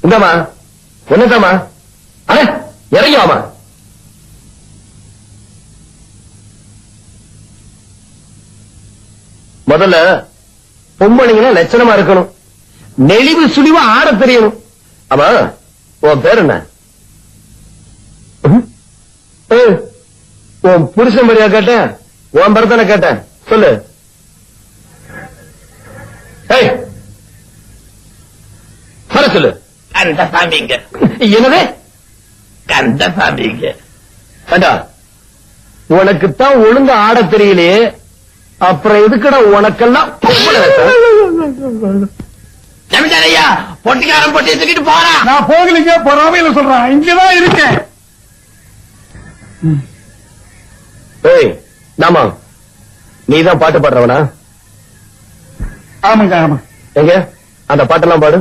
இந்தாமா என்னதாமா அட இறங்கி வாமா. முதல்ல பொம்பளைங்கன்னா லட்சணமா இருக்கணும், நெளிவு சுழிவா ஆட தெரியணும். ஆமா உன் பேர் என்ன? உன் புருஷன் மாதிரியா கேட்டேன்? உன் பரத்தான கேட்டேன், சொல்லு. வர சொல்லு. கந்தசாமிங்க. என்னது கந்தசாமிங்க? கண்டா உனக்குத்தான் ஒழுங்கா ஆட தெரியலையே, அப்புறம் எதுக்குடா உனக்கெல்லாம் ஜமீன்தாரையா பொட்டிக்காரன் பொட்டியை தூக்கிட்டு போறான். நான் போகலிங்க, பொறாமையில சொல்றேன், இங்கதான் இருக்கேன். நாமா நீதான் பாட்டு பாடுறவனா? ஆமாங்க ஆமா. எங்க அந்த பாட்டெல்லாம் பாடு.